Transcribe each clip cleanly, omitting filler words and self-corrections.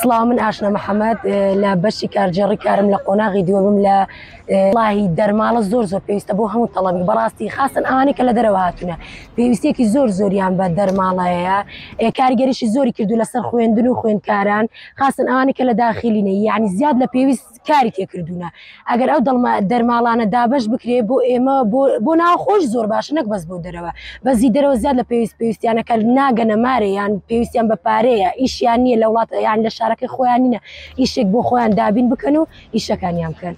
سڵاو من ئاشنا محەممەد لە بەشی کارجێڕی کارم لە قۆناغی دووەبم لە وڵاهی دەرماڵە زۆر پێویستە بۆ هەموو تەڵەبی بەڕاستی خاصن ئەوانەی کە لە دەرەوە هاتوونە پێویستێکی زۆریان بە دەرماڵە هەیە کاریگەریشی زۆری کردو لەسەر خوێندن و خوێندکاران خاصن ئەوانەی کە لە داخلینە یعنی زیاد لە پێویست کاری تێکردوونە ئەگەر ئەو دەرماڵانە دابش بکرێ بۆ ئێمە بۆ ناوخۆش زۆر باشە نەک بەس بۆ دەرەوە بەزی دەرەوە زیاد لە پێویستیانەکە ناگەنە مارێ یان پێویستیان بە پارەیە ئیشیان نییە لە وڵات یان لە شارەکەی خۆیان نینە ئیشێک بۆ خۆیان دابین بکەن و ئیشەکانیان بکەن.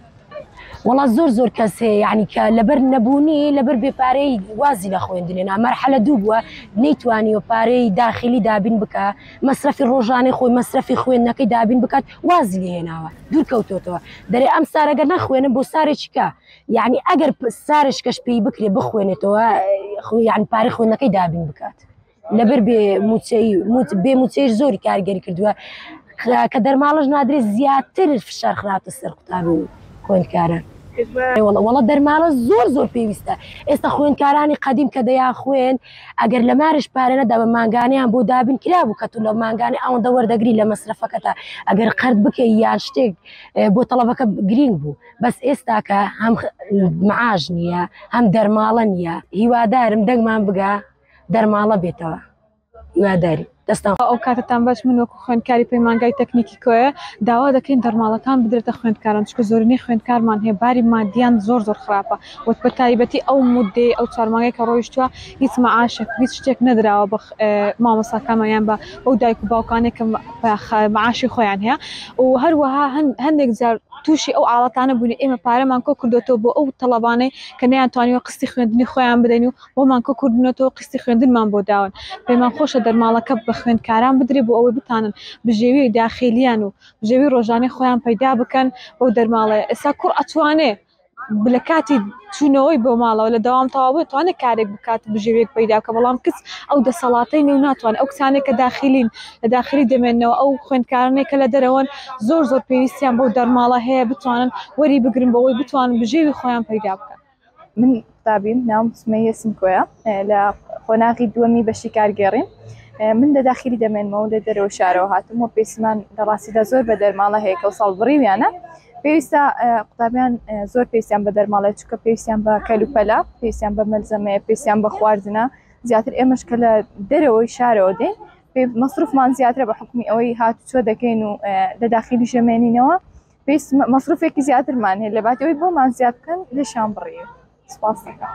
وڵات زۆر کەس هەیە یعنی کە لەبەر نەبوونی لەبەر بێپارەی وازی لە خوێندنێنا مەرحەلە دوو بووە نەیتوانی و پارەی داخلی دابین بکە مەصرفی ڕۆژانەی خۆی مەصرفی خوێندنەکەی دابین بکات وازی لێ هێناوە دوور کەوتۆتەوە دەرێ ئەم سارەگە نەخوێنم بۆ سارێکی کە یعنی ئەگەر سارش کەش پێی بکرێ بخوێنێتەوە یعنی پارەی خوێندنەکەی دابین بکات لەبەر بێ موچەی زۆری کارگەری کردووە کە دەرماڵش نادرێت زیاتر فشار خراپە سەر قوتابی و خوێندکاران. وڵا دەرماڵە زۆر پێویستە ئێستا خوێندکارانی قەدیم کە دەیان خوێن ئەگەر لە مارش پارە نەدا بە مانگانیان بۆ دابین کرا بوو کە تو لە مانگانی ئەوەندە وەردەگری لە مەصرفەکەتە ئەگەر قەرد بکەی یان شتێک بۆ تەڵەبەکە گرنگ بوو بەس ئێستا کە هەم معاش نییە هەم دەرماڵە نییە هیوادارم دەنگمان بگا دەرماڵە بێتەوە هیواداری دەستان ئەو کاتتان باش من وەکو خوێندکاری پەیمانگای تەکنیکی کۆیە داوا دەکەین دەرماڵەکان بدرێتە خوێندکاران چکە زۆرینەی خوێندکارمان هەیە باری مادیان زۆر خراپە وەک بە تایبەتی ئەو مودەی ئەو چوارمانگەی کە ڕۆیشتووە هیچ مەعاشێک هیچ شتێک نەدراوە بە مامۆستاکانمان بە ئەو دایک و باوکانێک کە مەعاشی خۆیان هەیە و هەروەها هەندێک جار تووشی ئەو ئاڵەتانە بوونی ئێمە پارەمان کۆ کردوێتەوە بۆ ئەو تەڵەبانەی کە نەیانتوانیوە قستی خوێندنی خۆیان بدەین و بۆمان کۆ کردنەوە قستی خوێندنمان بۆ داون پێمان خۆشە دەرماڵەکە بە خوێندکاران بدرێ بۆ ئەوەی بتانن بژێوی داخلیان و بژێوی ڕۆژانەی خۆیان پەیدا بکەن بەو دەرماڵەیە ئێستا کوڕ ئەتوانێ لە کاتی چوونەوەی بۆ ماڵەوە لە داوام تەواو توانێت کارێک بکات بژێوێک پەیدا کە بەڵام کەس ئەو دەسەڵاتەی نێو ناتوانێت ئەو کسانێک کە داخلین لە داخلی دەمێنەوە ئەو خوێندکارانێک کە لە دەرەوەن زۆر پێویستیان بەو دەرماڵە هەیە بتوانن وەری بگرن بەوەی بتوانن بژێوی خۆیان پەیدا بکەن. من قوتابیم ناوم سمەیە سمکۆیە لە قۆناغی دووەمی بەشی کارگێڕین من لە داخلی دەمێنمەوە لە دەرەوە شارەوە هاتم و پێویستمان لە ڕاستیدا زۆر بە دەرماڵە هەیە کە ساڵ بڕیویانە پێویستە قوتابیان زۆر پێویستیان بە دەرماڵێت چکە پێویستیان بە کەلوپەلا پێویستیان بە مەلزەمەیە پێویستیان بە خواردنە زیاتر ئێمەش کە لە دەرەوەی شارەوە دێن مەصروفمان زیاترە بە حکومی ئەوەی هاتوچۆ دەکەین و لە داخلی ژەمێنینەوە پێویست مەصروفێکی زیاترمان هەیە لە باتەوەی بۆمان زیاد بکەن لێشان بڕیە سپاس دەکەم.